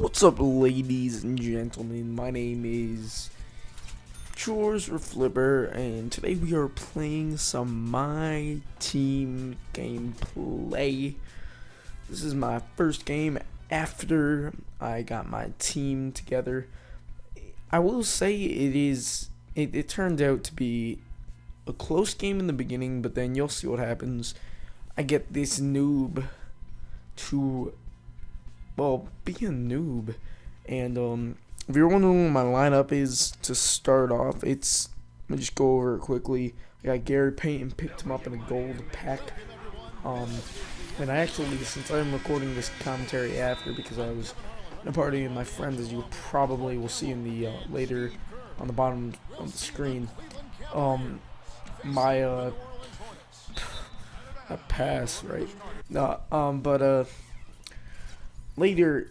What's up, ladies and gentlemen? My name is Chores or Flipper, and today we are playing some My Team gameplay. This is my first game after I got my team together. I will say it turned out to be a close game in the beginning, but then you'll see what happens. I get this noob to be a noob, and if you're wondering what my lineup is to start off, I'm gonna just go over it quickly. I got Gary Payton, picked him up in a gold pack, and I actually, since I'm recording this commentary after, because I was in a party with my friends, as you probably will see in the later on the bottom of the screen, my a pass, right? No, but later,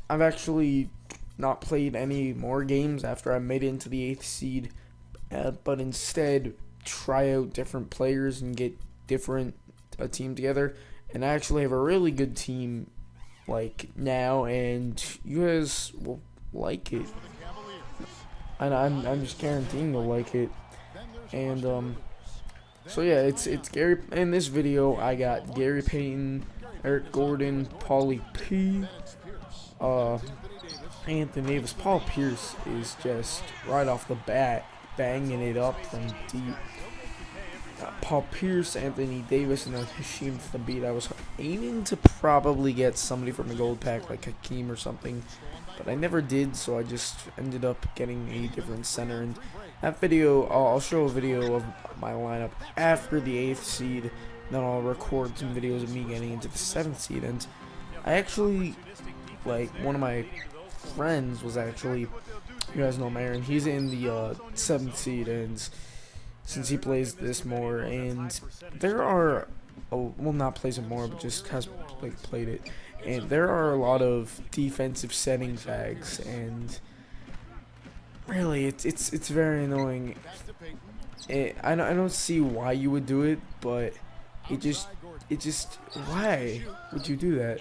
I've actually not played any more games after I made it into the 8th seed, but instead try out different players and get different team together. And I actually have a really good team like now, and you guys will like it. And I'm just guaranteeing you'll like it. And so yeah, it's Gary. In this video, I got Gary Payton, Eric Gordon, Paulie P, Anthony Davis. Paul Pierce is just right off the bat banging it up from deep. Paul Pierce, Anthony Davis, and then Hashim for the beat. I was aiming to probably get somebody from a gold pack like Hakeem or something, but I never did, so I just ended up getting a different center. And that video, I'll show a video of my lineup after the 8th seed. Then I'll record some videos of me getting into the 7th seed. And I actually, like, one of my friends was actually, you guys know him, Aaron, he's in the 7th seed, and since he plays this more, and there are, well, not plays it more, but just has, like, played it, and there are a lot of defensive setting fags, and really, it's very annoying. I don't see why you would do it, but it just why would you do that?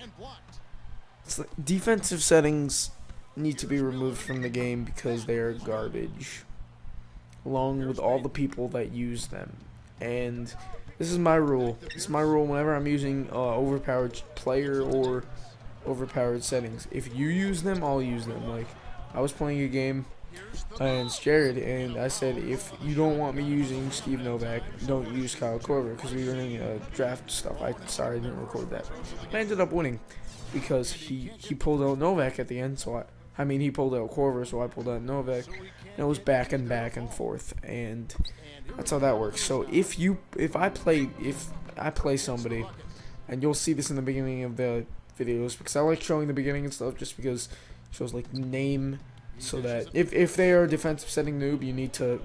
It's like defensive settings need to be removed from the game because they are garbage, along with all the people that use them. And this is my rule. This is my rule whenever I'm using overpowered player or overpowered settings. If you use them, I'll use them. Like, I was playing a game against Jared, and I said, if you don't want me using Steve Novak, don't use Kyle Korver, because we were doing draft stuff. Sorry I didn't record that. I ended up winning because he pulled out Novak at the end, so I mean he pulled out Korver, so I pulled out Novak, and it was back and forth, and that's how that works. So if I play somebody, and you'll see this in the beginning of the videos, because I like showing the beginning and stuff, just because it shows like name, so that if they are a defensive setting noob, you need to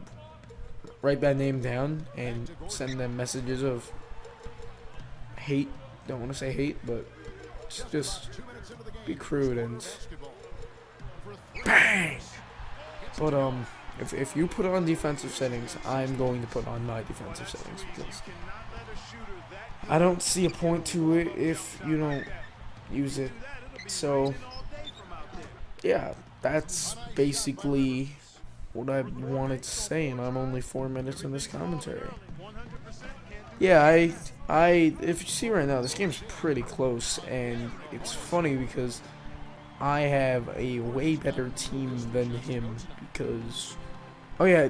write that name down and send them messages of hate. Don't want to say hate, but just be crude and bang. But if you put on defensive settings, I'm going to put on my defensive settings, because I don't see a point to it if you don't use it. So yeah, that's basically what I wanted to say, and I'm only 4 minutes in this commentary. Yeah, if you see right now, this game's pretty close, and it's funny because I have a way better team than him, because, oh yeah,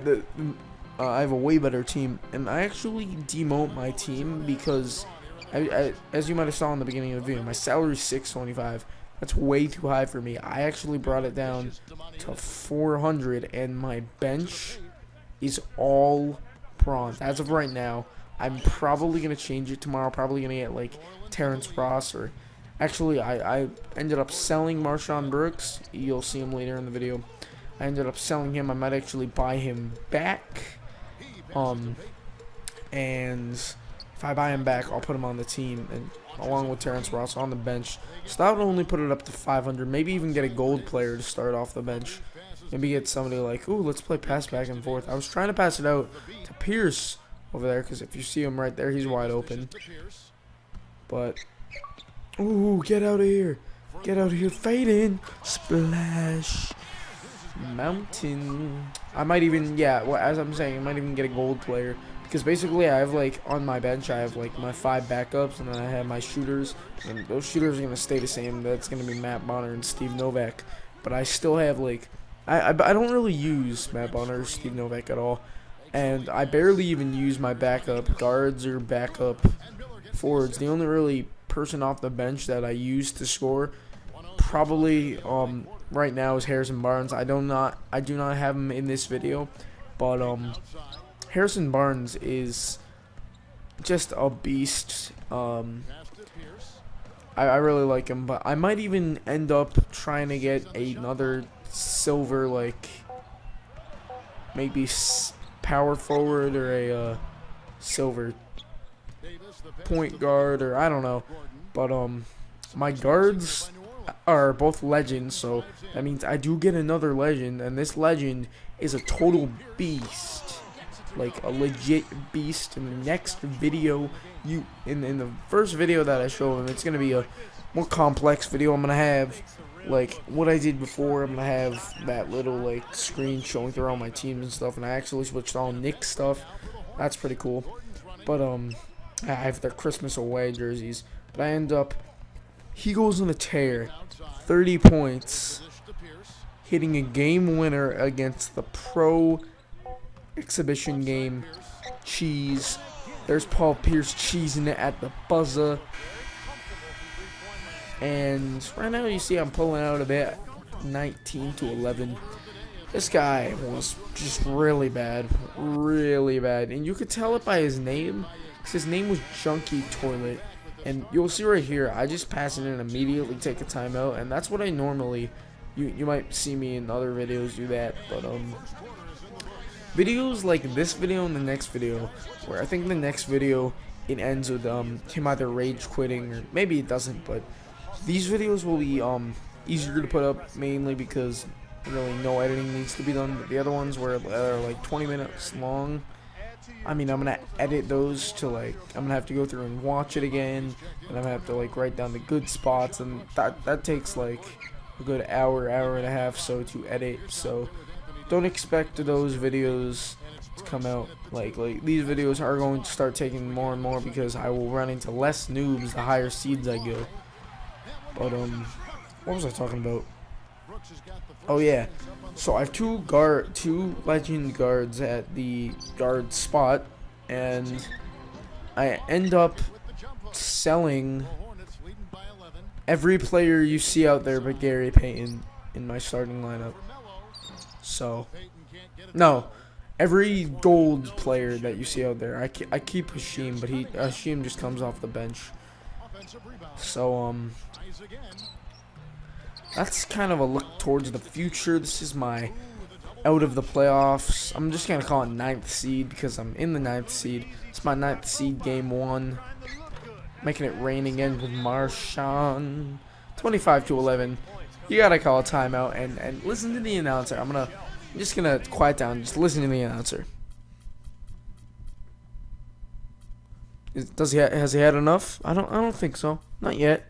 I have a way better team, and I actually demote my team because, as you might have saw in the beginning of the video, my salary is $625. That's way too high for me. I actually brought it down to 400, and my bench is all bronze. As of right now, I'm probably going to change it tomorrow. Probably going to get, like, Terrence Ross, or actually, I ended up selling Marshawn Brooks. You'll see him later in the video. I ended up selling him. I might actually buy him back. And if I buy him back, I'll put him on the team, and along with Terrence Ross on the bench. So that would only put it up to 500. Maybe even get a gold player to start off the bench. Maybe get somebody like, ooh, let's play pass back and forth. I was trying to pass it out to Pierce over there, because if you see him right there, he's wide open. But, ooh, get out of here. Get out of here, fade in, splash. Mountain. I might even, yeah, well, as I'm saying, I might even get a gold player. Because basically I have like, on my bench, I have like my 5 backups, and then I have my shooters. And those shooters are going to stay the same. That's going to be Matt Bonner and Steve Novak. But I still have like, I don't really use Matt Bonner or Steve Novak at all. And I barely even use my backup guards or backup forwards. The only really person off the bench that I use to score probably right now is Harrison Barnes. I do not have him in this video, but Harrison Barnes is just a beast. I really like him, but I might even end up trying to get another silver, like maybe power forward or a silver point guard, or I don't know. But my guards are both legends, so that means I do get another legend, and this legend is a total beast, like a legit beast. In the next video, in the first video that I show him, it's gonna be a more complex video. I'm gonna have like what I did before. I'm gonna have that little like screen showing through all my teams and stuff, and I actually switched all Nick stuff. That's pretty cool. But I have their Christmas away jerseys, but I end up, he goes on a tear, 30 points, hitting a game winner against the pro exhibition game. Cheese. There's Paul Pierce cheesing it at the buzzer. And right now you see I'm pulling out a bit, 19-11. This guy was just really bad, and you could tell it by his name, because his name was Junkie Toilet. And you'll see right here, I just pass it in and immediately take a timeout, and that's what I normally, you might see me in other videos do that, but videos like this video and the next video, where I think the next video, it ends with him either rage quitting, or maybe it doesn't, but these videos will be easier to put up, mainly because really no editing needs to be done. But the other ones where they're like 20 minutes long, I mean, I'm gonna edit those to like, I'm gonna have to go through and watch it again, and I'm gonna have to like write down the good spots, and that takes like a good hour and a half so to edit. So don't expect those videos to come out like these videos are going to start taking more and more, because I will run into less noobs the higher seeds I go. But what was I talking about? Oh yeah, so I have two legend guards at the guard spot, and I end up selling every player you see out there but Gary Payton in my starting lineup. So no, every gold player that you see out there, I keep Hashim, but Hashim just comes off the bench. So that's kind of a look towards the future. This is my out of the playoffs. I'm just gonna call it 9th seed because I'm in the 9th seed. It's my 9th seed, game 1. Making it rain again with Marshawn. 25-11. You gotta call a timeout and listen to the announcer. I'm just gonna quiet down. Just listen to the announcer. Has he had enough? I don't think so. Not yet.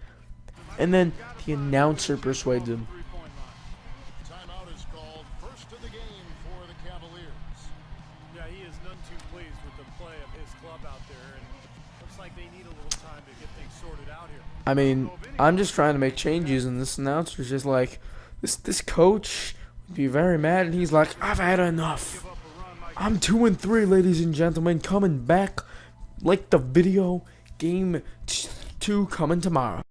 And then the announcer persuades him. Timeout is called, first of the game for the Cavaliers. Yeah, he is none too pleased with the play of his club out there, and looks like they need a little time to get things sorted out here. I mean, I'm just trying to make changes, and this announcer's just like, this coach would be very mad, and he's like, I've had enough. I'm 2-3, ladies and gentlemen, coming back. Like the video, game 2 coming tomorrow.